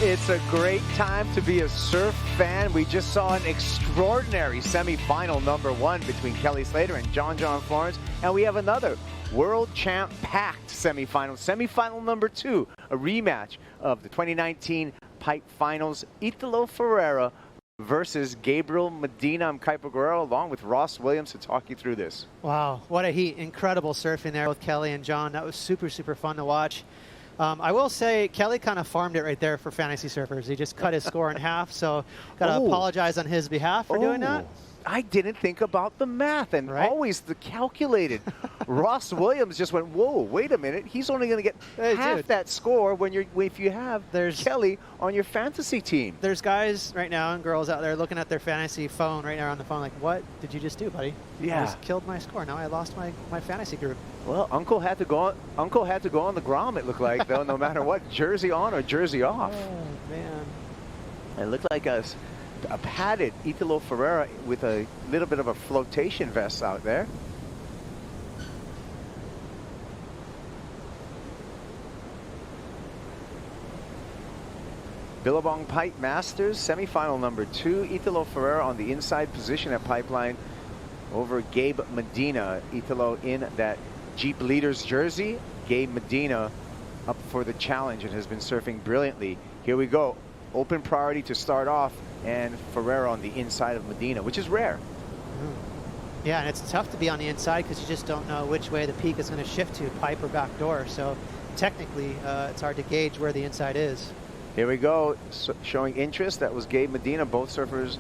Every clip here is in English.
It's a great time to be a surf fan. We just saw an extraordinary semifinal #1 between Kelly Slater and John Florence, and we have another world champ packed semifinal. Semifinal #2, a rematch of the 2019 Pipe Finals. Italo Ferreira versus Gabriel Medina. I'm Kuiper Guerrero along with Ross Williams to talk you through this. Wow, what a heat. Incredible surfing there with Kelly and John. That was super fun to watch. I will say Kelly kind of farmed it right there for fantasy surfers. He just cut his score in half, so got to apologize on his behalf for doing that. I didn't think about the math and always the calculated. Ross Williams just went, whoa, wait a minute. He's only going to get half that score if you have Kelly on your fantasy team. There's guys right now and girls out there looking at their fantasy phone right now on the phone like, what did you just do, buddy? Yeah. I just killed my score. Now I lost my fantasy group. Well, Uncle had to go on the Grom, it looked like, though, no matter what, jersey on or jersey off. Oh, man. It looked like a padded Italo Ferreira with a little bit of a flotation vest out there. Billabong Pipe Masters, semifinal #2. Italo Ferreira on the inside position at Pipeline over Gabe Medina. Italo in that Jeep Leaders jersey. Gabe Medina up for the challenge and has been surfing brilliantly. Here we go. Open priority to start off, and Ferreira on the inside of Medina, which is rare. Yeah, and it's tough to be on the inside because you just don't know which way the peak is going to shift to, pipe or backdoor. So technically, it's hard to gauge where the inside is. Here we go, showing interest. That was Gabe Medina. Both surfers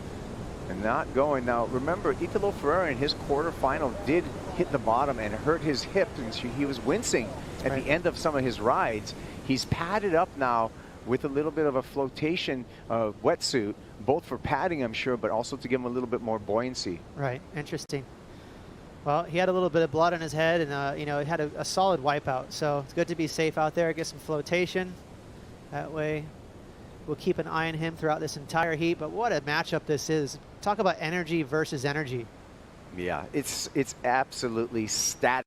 not going. Now, remember, Italo Ferreira in his quarterfinal did hit the bottom and hurt his hip, and he was wincing at the end of some of his rides. He's padded up now with a little bit of a flotation wetsuit, both for padding, I'm sure, but also to give him a little bit more buoyancy. Right, interesting. Well, he had a little bit of blood on his head, and you know, he had a solid wipeout. So it's good to be safe out there, get some flotation. That way, we'll keep an eye on him throughout this entire heat. But what a matchup this is! Talk about energy versus energy. Yeah, it's absolutely static.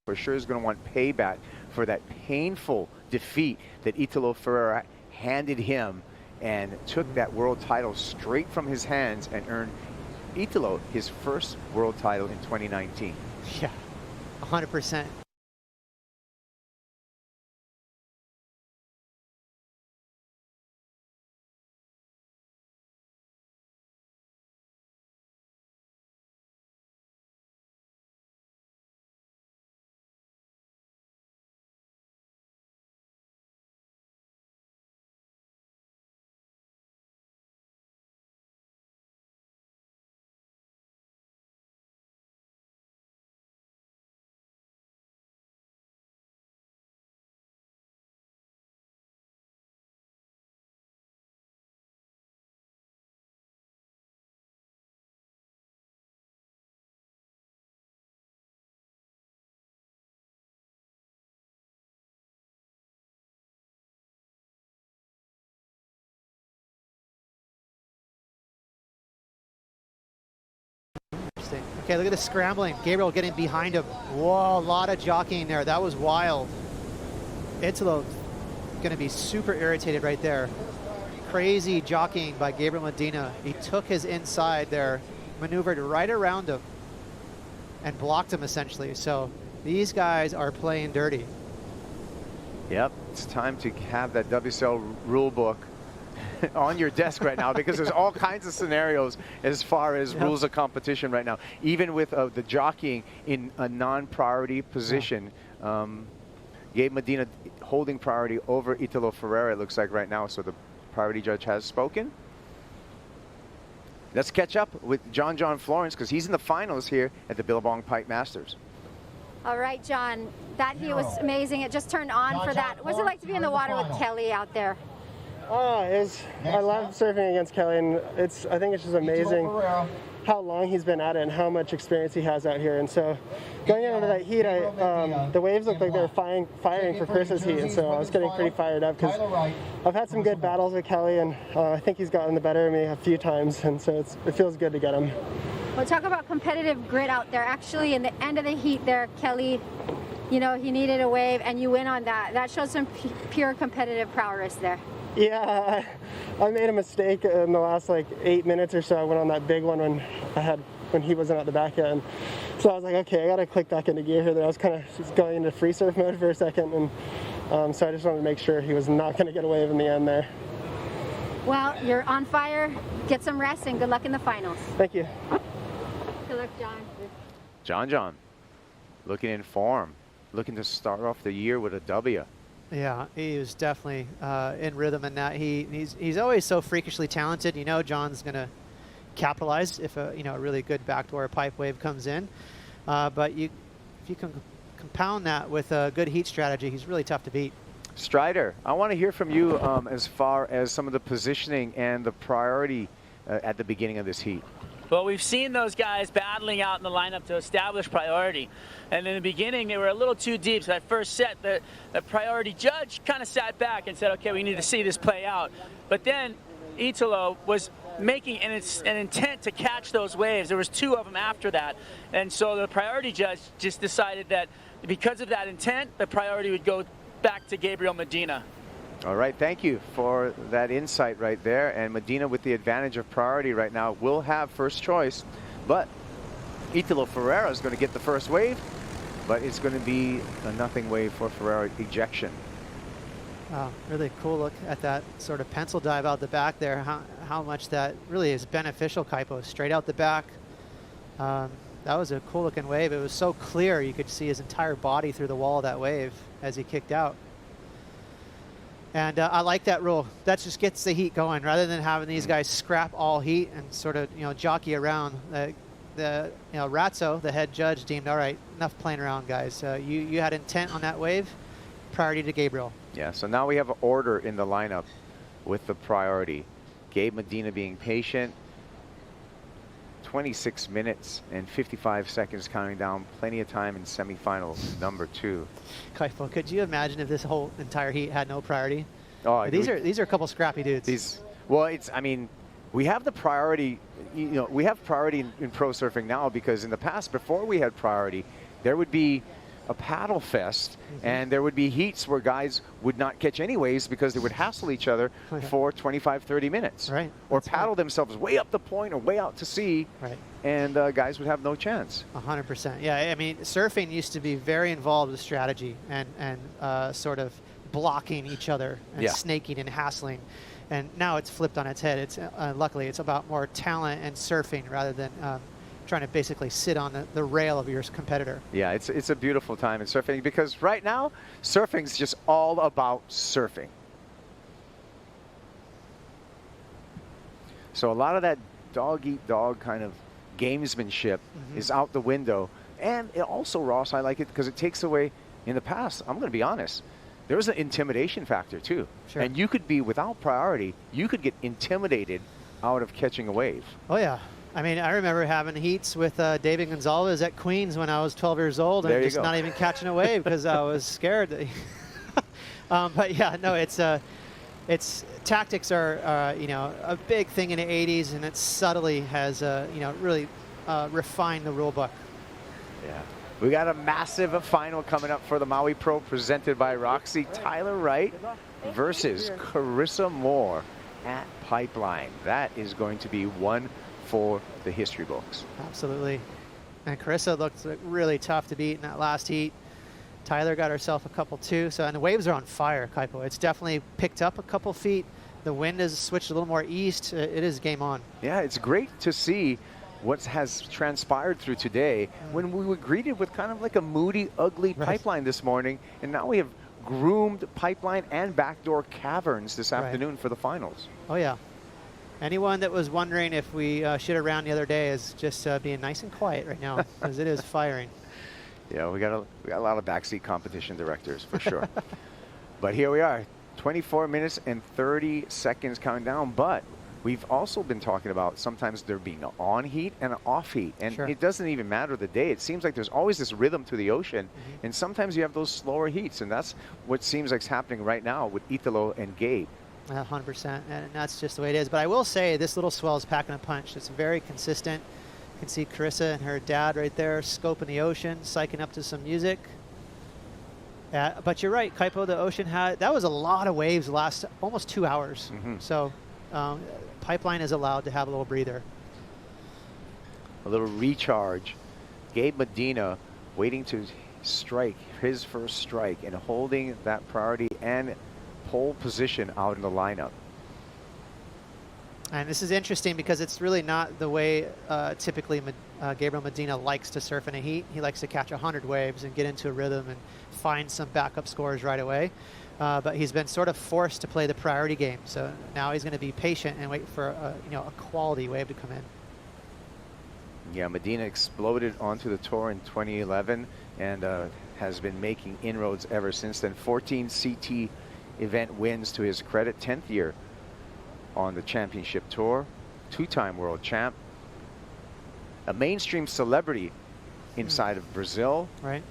For sure is going to want payback for that painful defeat that Italo Ferreira handed him and took that world title straight from his hands and earned Italo his first world title in 2019. Yeah, 100%. Okay, look at the scrambling. Gabriel getting behind him. Whoa, a lot of jockeying there. That was wild. Italo going to be super irritated right there. Crazy jockeying by Gabriel Medina. He took his inside there, maneuvered right around him, and blocked him essentially. So these guys are playing dirty. Yep, it's time to have that WSL rule book on your desk right now, because there's all kinds of scenarios as far as rules of competition right now. Even with the jockeying in a non-priority position, Gabe Medina holding priority over Italo Ferreira, it looks like right now. So the priority judge has spoken. Let's catch up with John Florence, because he's in the finals here at the Billabong Pipe Masters. All right, John, that heat was amazing. It just turned on for that. What's it like to be in the water with Kelly out there? I love surfing against Kelly, and I think it's just amazing how long he's been at it and how much experience he has out here. And so going into that heat, the waves looked like they were firing for Chris's heat, and so I was getting pretty fired up because I've had some good battles with Kelly, and I think he's gotten the better of me a few times, and so it feels good to get him. Well, talk about competitive grit out there. Actually, in the end of the heat there, Kelly you know, he needed a wave, and you win on that. That shows some pure competitive prowess there. Yeah, I made a mistake in the last like 8 minutes or so. I went on that big one when he wasn't at the back end. So I was like, okay, I gotta click back into gear here. Then I was kind of just going into free surf mode for a second, and so I just wanted to make sure he was not gonna get a wave in the end there. Well, you're on fire. Get some rest, and good luck in the finals. Thank you. Good luck, John. John, looking in form, looking to start off the year with a W. Yeah, he was definitely in rhythm in that. He's always so freakishly talented. You know, John's gonna capitalize if a really good backdoor pipe wave comes in. But if you can compound that with a good heat strategy, he's really tough to beat. Strider, I want to hear from you as far as some of the positioning and the priority at the beginning of this heat. Well, we've seen those guys battling out in the lineup to establish priority. And in the beginning, they were a little too deep. So that first set, the priority judge kind of sat back and said, okay, we need to see this play out. But then Italo was making an intent to catch those waves. There was 2 of them after that. And so the priority judge just decided that because of that intent, the priority would go back to Gabriel Medina. All right, thank you for that insight right there. And Medina, with the advantage of priority right now, will have first choice. But Italo Ferreira is going to get the first wave, but it's going to be a nothing wave for Ferreira ejection. Wow, really cool look at that sort of pencil dive out the back there. How much that really is beneficial, Kaipo. Straight out the back. That was a cool looking wave. It was so clear you could see his entire body through the wall of that wave as he kicked out. And I like that rule. That just gets the heat going rather than having these guys scrap all heat and sort of jockey around. Ratzo, the head judge, deemed, all right, enough playing around, guys. You had intent on that wave, priority to Gabriel. Yeah, so now we have an order in the lineup with the priority. Gabe Medina being patient. 26 minutes and 55 seconds counting down. Plenty of time in semifinals number 2. Kaipo, could you imagine if this whole entire heat had no priority? Oh, these are a couple scrappy dudes. I mean, we have the priority, we have priority in pro surfing now, because in the past, before we had priority, there would be a paddle fest, and there would be heats where guys would not catch any waves because they would hassle each other for 25, 30 minutes. Right. Or paddle themselves way up the point or way out to sea, right. And guys would have no chance. 100%. Yeah, I mean, surfing used to be very involved with strategy and sort of blocking each other and snaking and hassling. And now it's flipped on its head. It's luckily, it's about more talent and surfing rather than trying to basically sit on the rail of your competitor. Yeah, it's a beautiful time in surfing, because right now, surfing's just all about surfing. So a lot of that dog-eat-dog kind of gamesmanship is out the window. And it also, Ross, I like it because it takes away, in the past, I'm going to be honest, there was an intimidation factor too. Sure. And you could be, without priority, you could get intimidated out of catching a wave. Oh yeah. I mean, I remember having heats with David Gonzalez at Queens when I was 12 years old and just not even catching a wave because I was scared. But yeah, no, it's tactics are a big thing in the 80s, and it subtly has really refined the rule book. Yeah. We got a massive final coming up for the Maui Pro, presented by Roxy. Tyler Wright versus Carissa Moore at Pipeline. That is going to be one for the history books. Absolutely. And Carissa looked really tough to beat in that last heat. Tyler got herself a couple too. So, and the waves are on fire, Kaipo. It's definitely picked up a couple feet. The wind has switched a little more east. It is game on. Yeah, it's great to see what has transpired through today when we were greeted with kind of like a moody, ugly Pipeline this morning. And now we have groomed Pipeline and Backdoor Caverns this afternoon for the finals. Oh, yeah. Anyone that was wondering if we shit around the other day is just being nice and quiet right now, because it is firing. Yeah, we got a lot of backseat competition directors for sure. But here we are, 24 minutes and 30 seconds counting down. But we've also been talking about sometimes there being an on heat and an off heat. And it doesn't even matter the day. It seems like there's always this rhythm to the ocean. And sometimes you have those slower heats. And that's what seems like is happening right now with Italo and Gabe. 100%. And that's just the way it is. But I will say this little swell is packing a punch. It's very consistent. You can see Carissa and her dad right there scoping the ocean, psyching up to some music. But you're right, Kaipo, the ocean that was a lot of waves last almost 2 hours. So Pipeline is allowed to have a little breather. A little recharge. Gabe Medina waiting to strike his first strike and holding that priority and pole position out in the lineup. And this is interesting because it's really not the way typically Gabriel Medina likes to surf in a heat. He likes to catch 100 waves and get into a rhythm and find some backup scores right away. But he's been sort of forced to play the priority game. So now he's going to be patient and wait for a quality wave to come in. Yeah, Medina exploded onto the tour in 2011 and has been making inroads ever since then. 14 CT event wins to his credit, 10th year on the championship tour, 2-time world champ, a mainstream celebrity inside of Brazil. Right.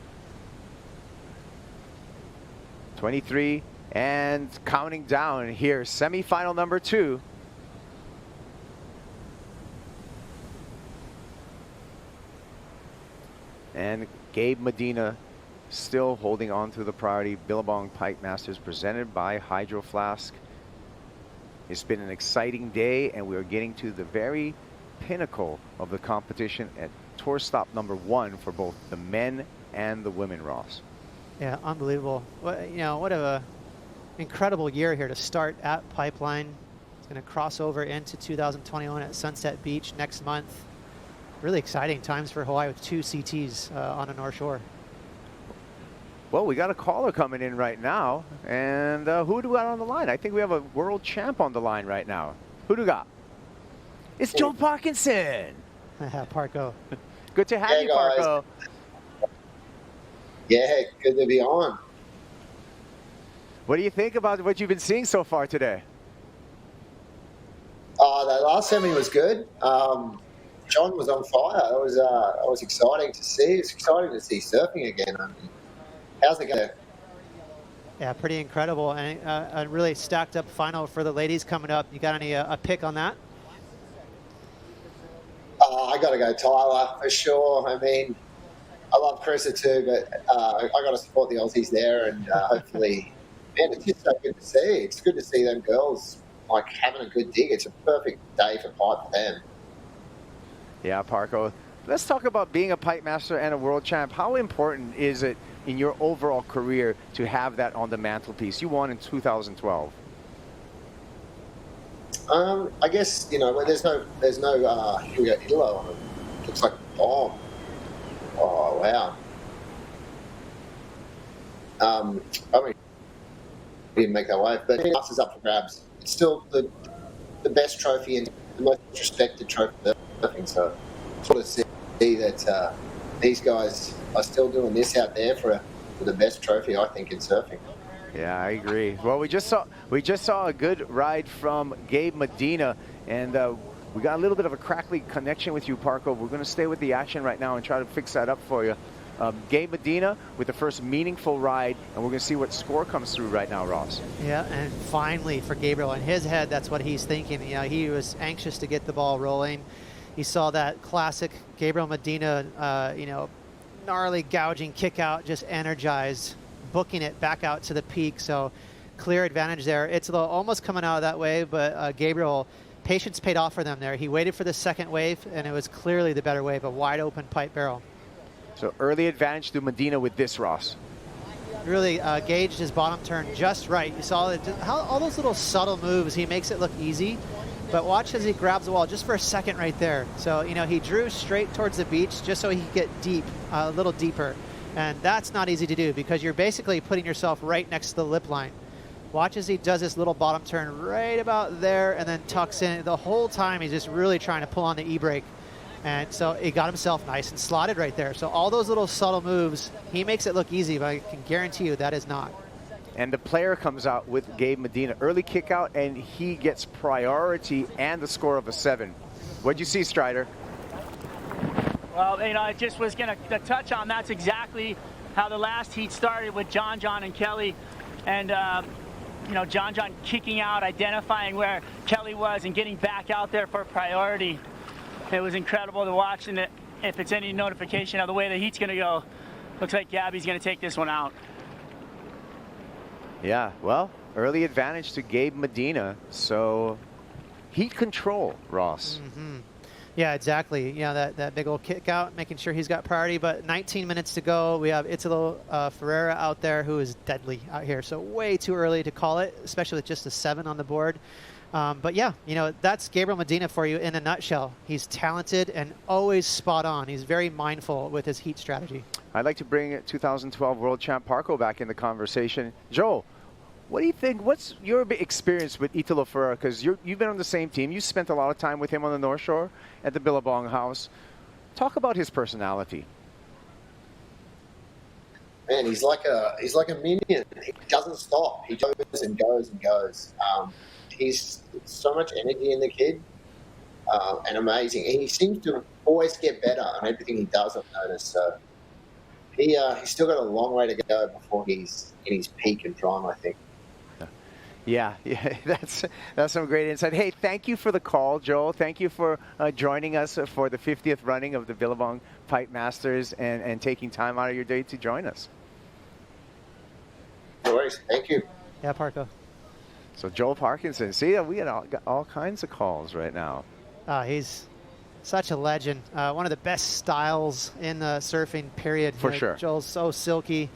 23 and counting down here, semifinal number 2. And Gabe Medina still holding on to the priority. Billabong Pipe Masters presented by Hydro Flask. It's been an exciting day, and we are getting to the very pinnacle of the competition at tour stop number 1 for both the men and the women, Ross. Yeah, unbelievable. What an incredible year here to start at Pipeline. It's going to cross over into 2021 at Sunset Beach next month. Really exciting times for Hawaii with 2 CTs on the North Shore. Well, we got a caller coming in right now. And who do we got on the line? I think we have a world champ on the line right now. Who do we got? It's Joe Parkinson. Parko. Good to have you, guys. Parko. Yeah, good to be on. What do you think about what you've been seeing so far today? That last semi was good. John was on fire. It was exciting to see. It's exciting to see surfing again. I mean, how's it going? Yeah, pretty incredible, and a really stacked up final for the ladies coming up. You got any a pick on that? I got to go Tyler for sure. I mean, I love Carissa too, but I got to support the Aussies there, and hopefully, man, it's just so good to see. It's good to see them girls like having a good dig. It's a perfect day for pipe for them. Yeah, Parko. Let's talk about being a pipe master and a world champ. How important is it in your overall career to have that on the mantelpiece? You won in 2012. I guess, when there's no here we go, Italo on it. Looks like a bomb. Oh, wow. I mean, we didn't make that wave, but the Masters up for grabs. It's still the best trophy and the most respected trophy of surfing. So it's sort of see that these guys are still doing this out there for the best trophy, I think, in surfing. Yeah, I agree. Well, we just saw a good ride from Gabe Medina, and we got a little bit of a crackly connection with you, Parko. We're going to stay with the action right now and try to fix that up for you. Gabe Medina with the first meaningful ride, and we're going to see what score comes through right now, Ross. Yeah, and finally for Gabriel, in his head, that's what he's thinking. He was anxious to get the ball rolling. He saw that classic Gabriel Medina, gnarly gouging kick out, just energized, booking it back out to the peak. So clear advantage there. It's almost coming out of that wave, but Gabriel, patience paid off for them there. He waited for the second wave, and it was clearly the better wave, a wide open pipe barrel. So early advantage to Medina with this, Ross. Really gauged his bottom turn just right. You saw how all those little subtle moves, he makes it look easy. But watch as he grabs the wall just for a second right there. So, he drew straight towards the beach just so he could get deep, a little deeper. And that's not easy to do because you're basically putting yourself right next to the lip line. Watch as he does this little bottom turn right about there and then tucks in. The whole time he's just really trying to pull on the e-brake. And so he got himself nice and slotted right there. So all those little subtle moves, he makes it look easy, but I can guarantee you that is not. And the player comes out with Gabe Medina. Early kick out, and he gets priority and the score of a 7. What'd you see, Strider? Well, I just was going to touch on that's exactly how the last heat started with John and Kelly. And, John kicking out, identifying where Kelly was and getting back out there for priority. It was incredible to watch. And if it's any notification of the way the heat's going to go, looks like Gabby's going to take this one out. Yeah, well, early advantage to Gabe Medina. So heat control, Ross. Yeah, exactly. Yeah, that big old kick out, making sure he's got priority. But 19 minutes to go. We have Italo Ferreira out there, who is deadly out here. So way too early to call it, especially with just a 7 on the board. But yeah, you know, that's Gabriel Medina for you in a nutshell. He's talented and always spot on. He's very mindful with his heat strategy. I'd like to bring 2012 World Champ Parko back in the conversation. Joel, what do you think? What's your experience with Italo Ferreira? Because you've been on the same team. You spent a lot of time with him on the North Shore at the Billabong House. Talk about his personality. Man, he's like a minion. He doesn't stop. He goes and goes and goes. He's so much energy in the kid, and amazing. And he seems to always get better on everything he does, I've noticed. So he's still got a long way to go before he's in his peak and prime, I think. Yeah, that's some great insight. Hey, thank you for the call, Joel. Thank you for joining us for the 50th running of the Billabong Pipe Masters and taking time out of your day to join us. No worries. Thank you. Yeah, Parko. So Joel Parkinson, see, we got all kinds of calls right now. He's such a legend. One of the best styles in the surfing, period. For sure. Joel's so silky.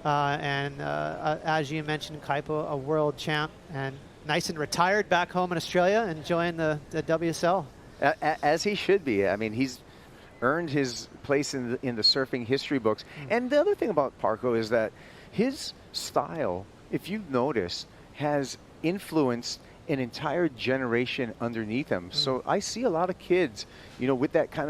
And as you mentioned, Kaipo, a world champ, and nice and retired back home in Australia, enjoying the WSL. As he should be. I mean, he's earned his place in the surfing history books. And the other thing about Parko is that his style, if you've noticed, has influenced an entire generation underneath him. So I see a lot of kids, you know, with that kind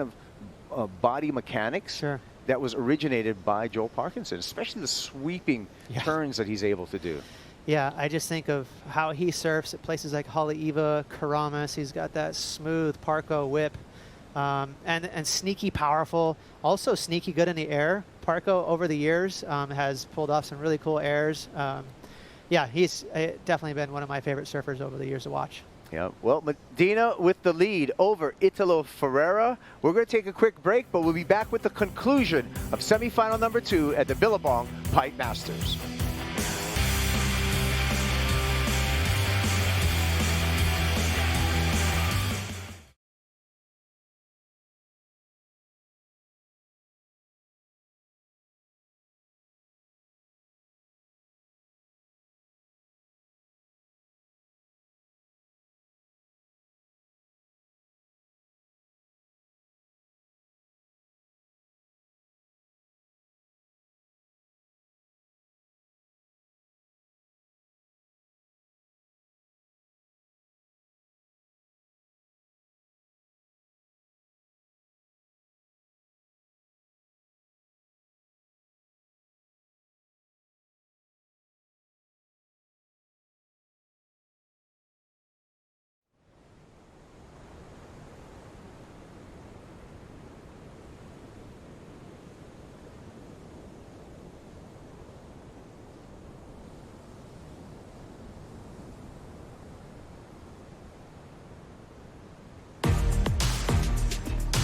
of body mechanics. Sure. That was originated by Joel Parkinson, especially the sweeping turns that he's able to do. Yeah, I just think of how he surfs at places like Haleiwa, Karamas. He's got that smooth Parko whip, and sneaky powerful. Also sneaky good in the air. Parko over the years has pulled off some really cool airs. Yeah, he's definitely been one of my favorite surfers over the years to watch. Yeah, well, Medina with the lead over Italo Ferreira. We're going to take a quick break, but we'll be back with the conclusion of semifinal number 2 at the Billabong Pipe Masters.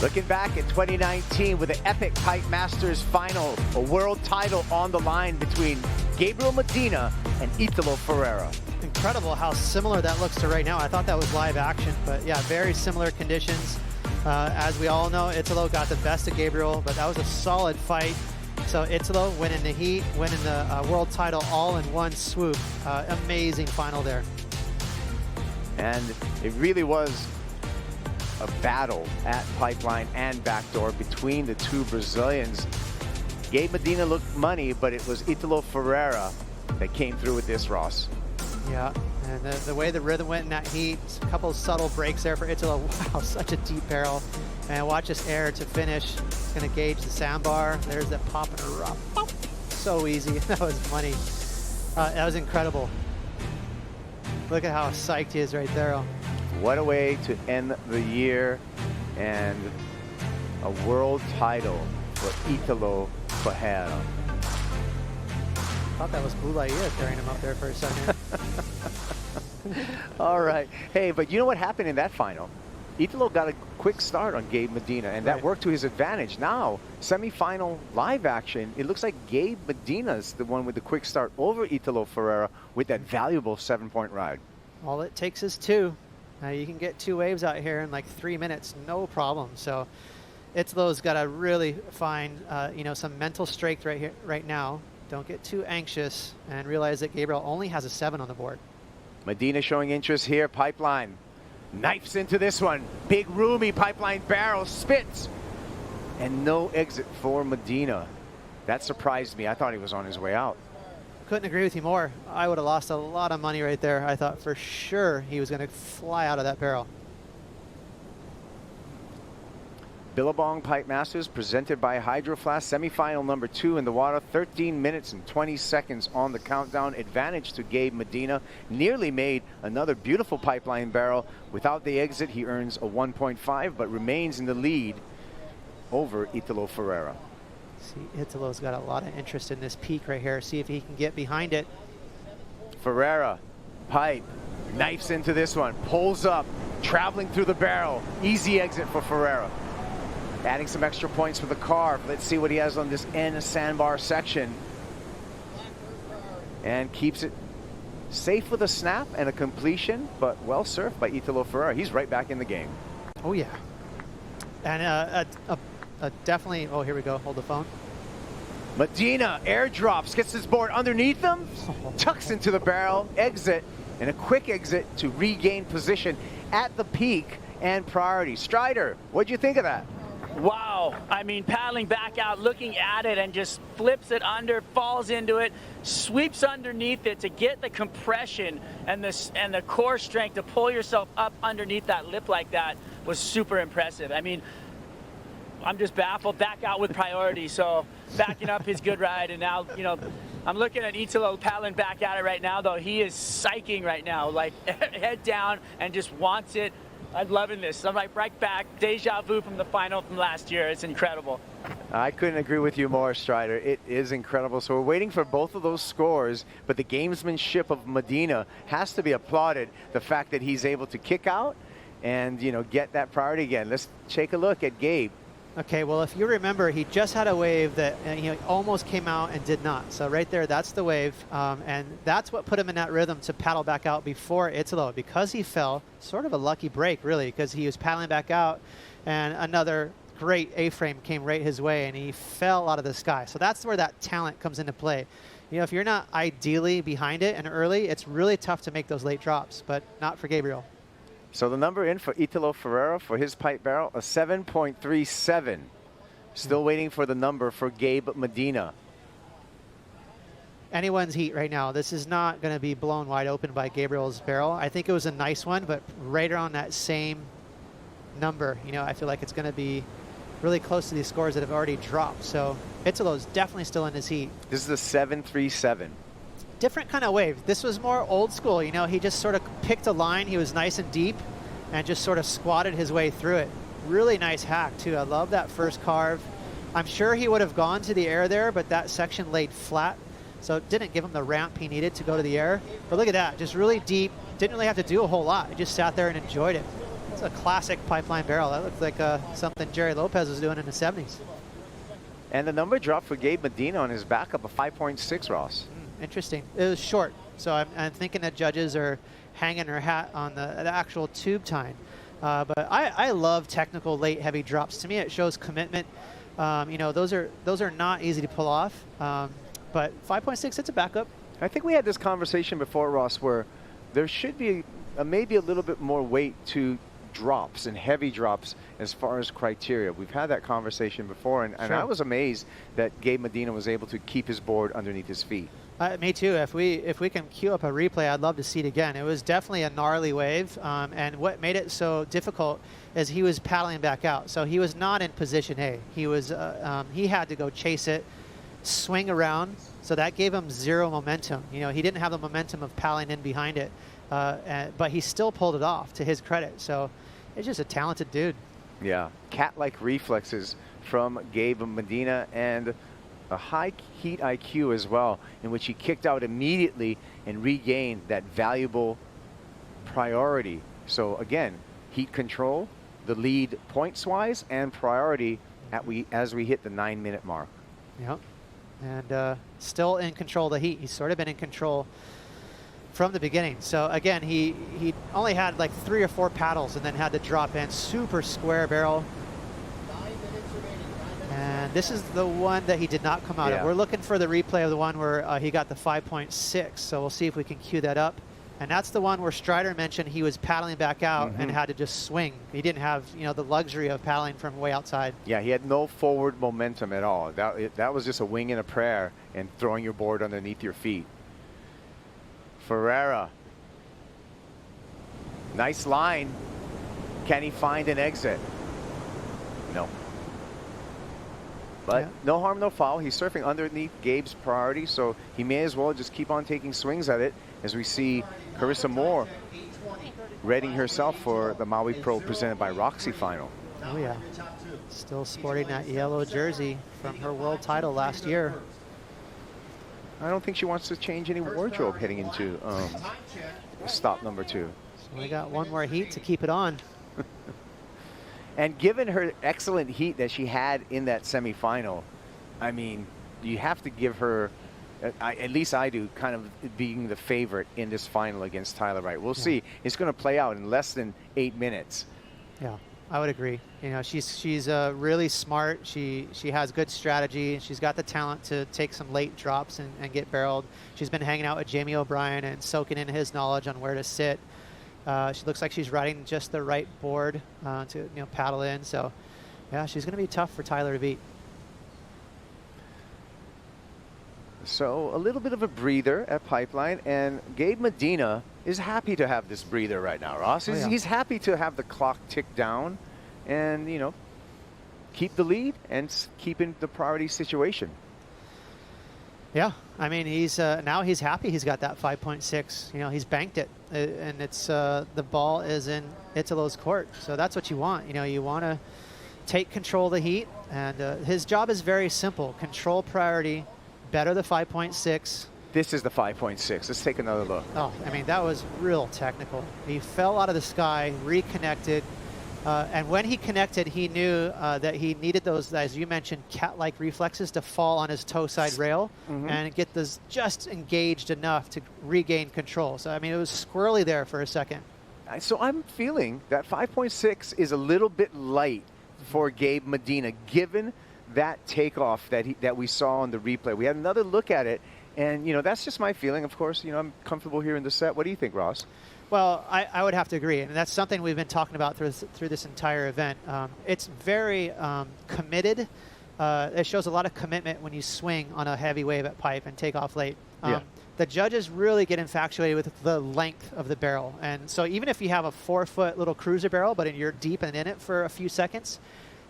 Looking back at 2019 with the epic Pipe Masters final, a world title on the line between Gabriel Medina and Italo Ferreira. Incredible how similar that looks to right now. I thought that was live action, but yeah, very similar conditions. As we all know, Italo got the best of Gabriel, but that was a solid fight. So Italo winning the heat, winning the world title all in one swoop. Amazing final there. And it really was a battle at Pipeline and Backdoor between the two Brazilians. Gabe Medina looked money, but it was Italo Ferreira that came through with this, Ross. Yeah, and the way the rhythm went in that heat, a couple of subtle breaks there for Italo. Wow, such a deep barrel. And watch this air to finish. It's going to gauge the sandbar. There's that pop and a rock. So easy. That was money. That was incredible. Look at how psyched he is right there. What a way to end the year, and a world title for Italo Ferreira. Thought that was Bulaia carrying him up there for a second. All right. Hey, but you know what happened in that final? Italo got a quick start on Gabe Medina, and that worked to his advantage. Now, semifinal live action, it looks like Gabe Medina's the one with the quick start over Italo Ferreira with that valuable 7-point ride. All it takes is 2. You can get 2 waves out here in like 3 minutes, no problem. So Italo's got to really find, you know, some mental strength right here, right now. Don't get too anxious and realize that Gabriel only has a 7 on the board. Medina showing interest here. Pipeline knifes into this one. Big roomy pipeline barrel spits. And no exit for Medina. That surprised me. I thought he was on his way out. Couldn't agree with you more. I would have lost a lot of money right there. I thought for sure he was going to fly out of that barrel. Billabong Pipe Masters presented by Hydro Flask. Semifinal number 2 in the water. 13 minutes and 20 seconds on the countdown. Advantage to Gabe Medina. Nearly made another beautiful pipeline barrel. Without the exit, he earns a 1.5, but remains in the lead over Italo Ferreira. See, Italo's got a lot of interest in this peak right here. See if he can get behind it. Ferreira, pipe, knifes into this one. Pulls up, traveling through the barrel. Easy exit for Ferreira. Adding some extra points for the carve. Let's see what he has on this end sandbar section. And keeps it safe with a snap and a completion, but well surfed by Italo Ferreira. He's right back in the game. Oh, yeah. And definitely, oh, here we go. Hold the phone. Medina airdrops, gets his board underneath him, tucks into the barrel, exit, and a quick exit to regain position at the peak and priority. Strider, what'd you think of that? Wow, I mean, paddling back out, looking at it, and just flips it under, falls into it, sweeps underneath it to get the compression and the core strength to pull yourself up underneath that lip like that was super impressive. I mean, I'm just baffled. Back out with priority, so backing up his good ride, and now, you know, I'm looking at Italo paddling back at it right now, though. He is psyching right now, like head down, and just wants it. I'm loving this. I'm like right back, deja vu from the final from last year. It's incredible. I couldn't agree with you more, Strider. It is incredible. So we're waiting for both of those scores, but the gamesmanship of Medina has to be applauded. The fact that he's able to kick out and, you know, get that priority again. Let's take a look at Gabe. Okay, well, if you remember, he just had a wave that almost came out and did not. So right there, that's the wave. And that's what put him in that rhythm to paddle back out before Italo. Because he fell, sort of a lucky break, really, because he was paddling back out, and another great A-frame came right his way, and he fell out of the sky. So that's where that talent comes into play. You know, if you're not ideally behind it and early, it's really tough to make those late drops, but not for Gabriel. So the number in for Italo Ferreira for his pipe barrel, a 7.37. Still waiting for the number for Gabe Medina. Anyone's heat right now. This is not going to be blown wide open by Gabriel's barrel. I think it was a nice one, but right around that same number. You know, I feel like it's going to be really close to these scores that have already dropped. So Italo's definitely still in his heat. This is a 7.37. Different kind of wave. This was more old school. You know, he just sort of picked a line. He was nice and deep and just sort of squatted his way through it. Really nice hack, too. I love that first carve. I'm sure he would have gone to the air there, but that section laid flat, so it didn't give him the ramp he needed to go to the air. But look at that. Just really deep. Didn't really have to do a whole lot. He just sat there and enjoyed it. It's a classic pipeline barrel. That looks like something Jerry Lopez was doing in the 70s. And the number dropped for Gabe Medina on his backup, a 5.6, Ross. Interesting. It was short, so I'm thinking that judges are hanging their hat on the actual tube time. But I love technical late heavy drops. To me, it shows commitment. You know, those are not easy to pull off. But 5.6, it's a backup. I think we had this conversation before, Ross, where there should be maybe a little bit more weight to drops and heavy drops as far as criteria. We've had that conversation before, and Sure. I was amazed that Gabe Medina was able to keep his board underneath his feet. Me too. If we can queue up a replay, I'd love to see it again. It was definitely a gnarly wave, and what made it so difficult is he was paddling back out, so he was not in position A. He was he had to go chase it, swing around, so that gave him zero momentum. You know, he didn't have the momentum of paddling in behind it, but he still pulled it off, to his credit. So it's just a talented dude. Yeah, cat-like reflexes from Gabe Medina, and a high heat IQ as well, in which he kicked out immediately and regained that valuable priority. So again, heat control, the lead points-wise and priority as we hit the 9-minute mark. Yep. And still in control of the heat. He's sort of been in control from the beginning. So again, he only had like 3 or 4 paddles and then had to drop in. Super square barrel. And this is the one that he did not come out of. We're looking for the replay of the one where he got the 5.6. So we'll see if we can cue that up. And that's the one where Strider mentioned he was paddling back out and had to just swing. He didn't have, you know, the luxury of paddling from way outside. Yeah, he had no forward momentum at all. That was just a wing and a prayer and throwing your board underneath your feet. Ferreira. Nice line. Can he find an exit? No. But no harm, no foul. He's surfing underneath Gabe's priority, so he may as well just keep on taking swings at it as we see Carissa Moore readying herself for the Maui Pro presented by Roxy final. Oh yeah, still sporting that yellow jersey from her world title last year. I don't think she wants to change any wardrobe heading into stop number 2. So we got one more heat to keep it on. And given her excellent heat that she had in that semifinal, I mean, you have to give her, at least I do, kind of being the favorite in this final against Tyler Wright. We'll see. It's going to play out in less than 8 minutes. Yeah, I would agree. You know, she's really smart. She has good strategy. She's got the talent to take some late drops and get barreled. She's been hanging out with Jamie O'Brien and soaking in his knowledge on where to sit. She looks like she's riding just the right board to paddle in. So, yeah, she's going to be tough for Tyler to beat. So a little bit of a breather at Pipeline, and Gabe Medina is happy to have this breather right now, Ross. He's happy to have the clock tick down and, you know, keep the lead and keep in the priority situation. Yeah, I mean, he's now he's happy he's got that 5.6. You know, he's banked it, and it's the ball is in Italo's court. So that's what you want. You know, you want to take control of the heat, and his job is very simple: control priority, better the 5.6. This is the 5.6. Let's take another look. Oh, I mean, that was real technical. He fell out of the sky, reconnected. And when he connected, he knew that he needed those, as you mentioned, cat-like reflexes to fall on his toe side rail and get this just engaged enough to regain control. So, I mean, it was squirrely there for a second. So I'm feeling that 5.6 is a little bit light for Gabe Medina, given that takeoff that we saw on the replay. We had another look at it, and, you know, that's just my feeling. Of course, you know, I'm comfortable here in the set. What do you think, Ross? Well, I would have to agree, and that's something we've been talking about through this entire event. It's very committed. It shows a lot of commitment when you swing on a heavy wave at pipe and take off late. The judges really get infatuated with the length of the barrel, and so even if you have a 4-foot little cruiser barrel, but you're deep and in it for a few seconds,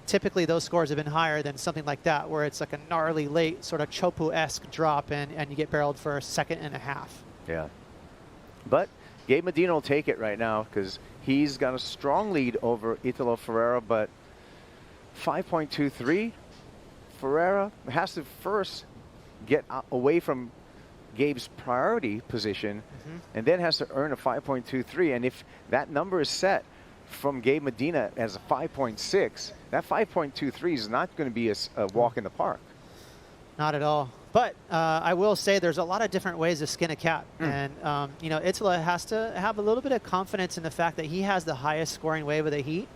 typically those scores have been higher than something like that, where it's like a gnarly late sort of Chopu-esque drop, and you get barreled for a second and a half. Yeah, but Gabe Medina will take it right now because he's got a strong lead over Italo Ferreira, but 5.23, Ferreira has to first get away from Gabe's priority position and then has to earn a 5.23. And if that number is set from Gabe Medina as a 5.6, that 5.23 is not going to be a walk in the park. Not at all. But I will say there's a lot of different ways to skin a cat. And, you know, Italo has to have a little bit of confidence in the fact that he has the highest scoring wave of the heat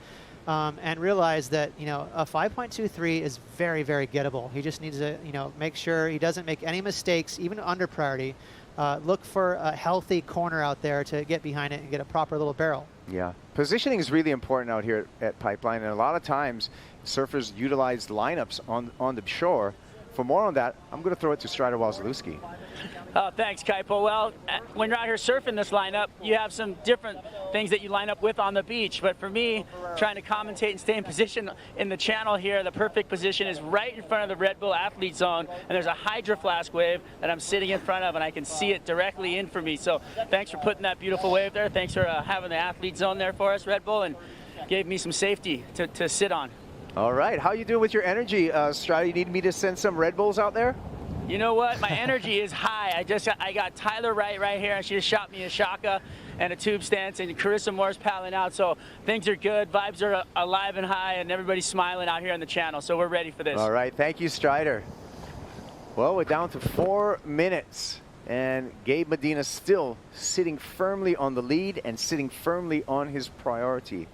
and realize that, you know, a 5.23 is very, very gettable. He just needs to, you know, make sure he doesn't make any mistakes, even under priority. Look for a healthy corner out there to get behind it and get a proper little barrel. Yeah. Positioning is really important out here at Pipeline. And a lot of times surfers utilize lineups on the shore. For more on that, I'm going to throw it to Strider Wazalewski. Oh, thanks, Kaipo. Well, when you're out here surfing this lineup, you have some different things that you line up with on the beach. But for me, trying to commentate and stay in position in the channel here, the perfect position is right in front of the Red Bull athlete zone. And there's a Hydro Flask wave that I'm sitting in front of, and I can see it directly in for me. So thanks for putting that beautiful wave there. Thanks for having the athlete zone there for us, Red Bull, and gave me some safety to sit on. All right, how you doing with your energy, Strider? You need me to send some Red Bulls out there? You know what? My energy is high. I got Tyler right here, and she just shot me a shaka, and a tube stance, and Carissa Moore's paddling out. So things are good. Vibes are alive and high, and everybody's smiling out here on the channel. So we're ready for this. All right. Thank you, Strider. Well, we're down to 4 minutes. And Gabe Medina still sitting firmly on the lead and sitting firmly on his priority.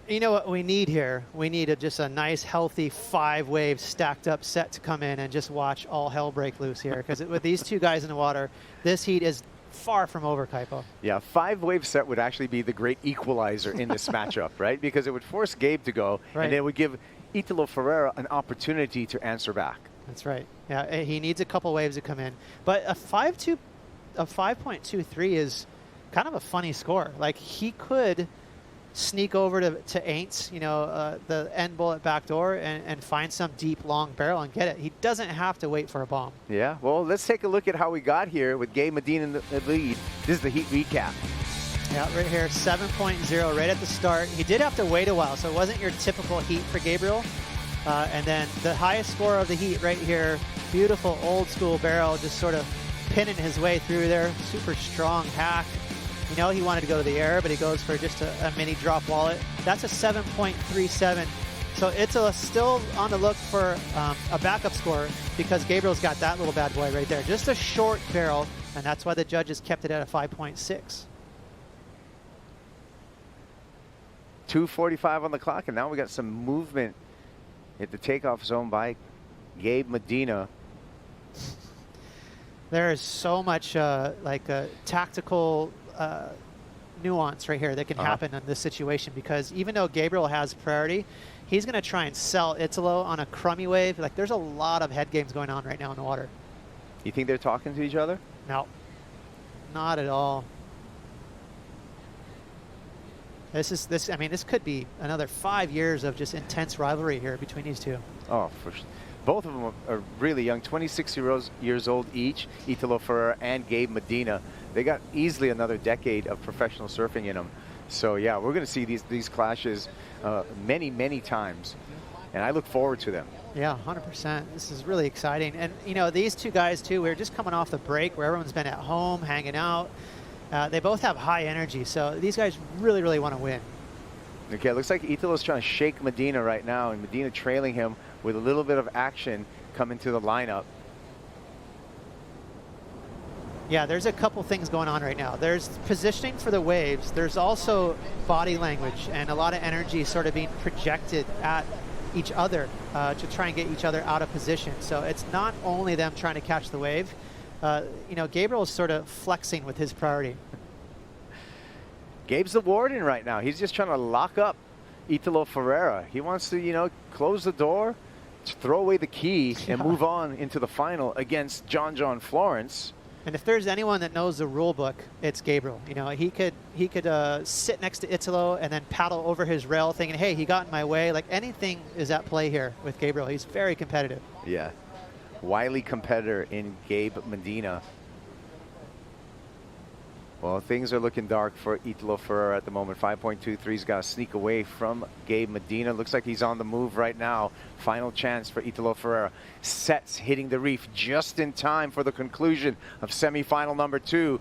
You know what we need here? We need just a nice, healthy 5-wave stacked up set to come in and just watch all hell break loose here. Because with these two guys in the water, this heat is far from over, Kaipo. Yeah, 5-wave set would actually be the great equalizer in this matchup, right? Because it would force Gabe to go, and it would give Italo Ferreira an opportunity to answer back. That's right. Yeah, he needs a couple waves to come in. But a 5.23 is kind of a funny score. Like, he could sneak over to Aints, you know, the end bullet backdoor, and find some deep, long barrel and get it. He doesn't have to wait for a bomb. Yeah, well, let's take a look at how we got here with Gabe Medina in the lead. This is the heat recap. Yeah, right here, 7.0 right at the start. He did have to wait a while, so it wasn't your typical heat for Gabriel. And then the highest score of the heat right here, beautiful old school barrel, just sort of pinning his way through there. Super strong hack. You know, he wanted to go to the air, but he goes for just a mini drop wallet. That's a 7.37. So it's still on the look for a backup score because Gabriel's got that little bad boy right there. Just a short barrel, and that's why the judges kept it at a 5.6. 2:45 on the clock, and now we got some movement at the takeoff zone by Gabe Medina. There is so much tactical nuance right here that can happen in this situation, because even though Gabriel has priority, he's going to try and sell Italo on a crummy wave. Like, there's a lot of head games going on right now in the water. You think they're talking to each other? No, not at all. I mean, this could be another 5 years of just intense rivalry here between these two. Oh, for sure. Both of them are really young, 26 years old each, Italo Ferreira and Gabe Medina. They got easily another decade of professional surfing in them. So, yeah, we're going to see these clashes many, many times, and I look forward to them. Yeah, 100%. This is really exciting. And, you know, these two guys, too, we're just coming off the break where everyone's been at home, hanging out. They both have high energy, so these guys really, really want to win. Okay, it looks like Italo's trying to shake Medina right now, and Medina trailing him with a little bit of action coming to the lineup. Yeah, there's a couple things going on right now. There's positioning for the waves. There's also body language and a lot of energy sort of being projected at each other to try and get each other out of position. So it's not only them trying to catch the wave. You know, Gabriel is sort of flexing with his priority. Gabe's the warden right now. He's just trying to lock up Italo Ferreira. He wants to, you know, close the door, throw away the key, and move on into the final against John Florence. And if there's anyone that knows the rule book, it's Gabriel. You know, he could sit next to Italo and then paddle over his rail thinking, hey, he got in my way. Like, anything is at play here with Gabriel. He's very competitive. Yeah. Wily competitor in Gabe Medina. Well, things are looking dark for Italo Ferreira at the moment. 5.23's got to sneak away from Gabe Medina. Looks like he's on the move right now. Final chance for Italo Ferreira. Sets hitting the reef just in time for the conclusion of semifinal number 2.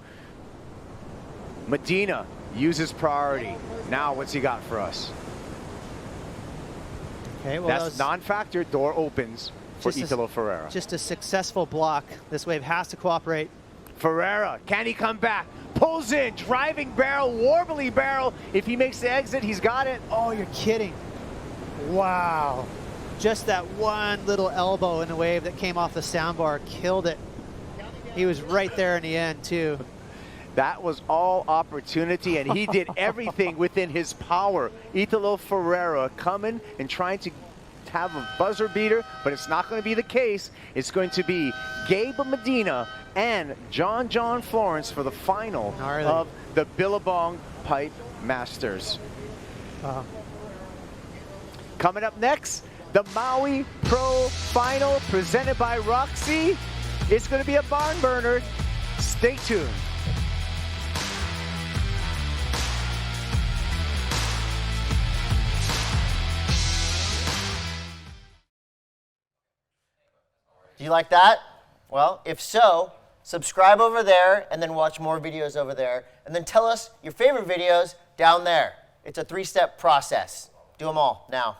Medina uses priority. Now what's he got for us? Okay, well, that's non-factor. Door opens for Italo Ferreira. Just a successful block. This wave has to cooperate. Ferreira, can he come back? Pulls in, driving barrel, warbly barrel. If he makes the exit, he's got it. Oh, you're kidding. Wow. Just that one little elbow in the wave that came off the soundbar killed it. He was right there in the end, too. That was all opportunity, and he did everything within his power. Italo Ferreira coming and trying to have a buzzer beater, but it's not going to be the case. It's going to be Gabe Medina and John Florence for the final of the Billabong Pipe Masters. Coming up next, the Maui Pro Final presented by Roxy. It's going to be a barn burner. Stay tuned. Do you like that? Well, if so, subscribe over there, and then watch more videos over there. And then tell us your favorite videos down there. It's a 3-step process. Do them all now.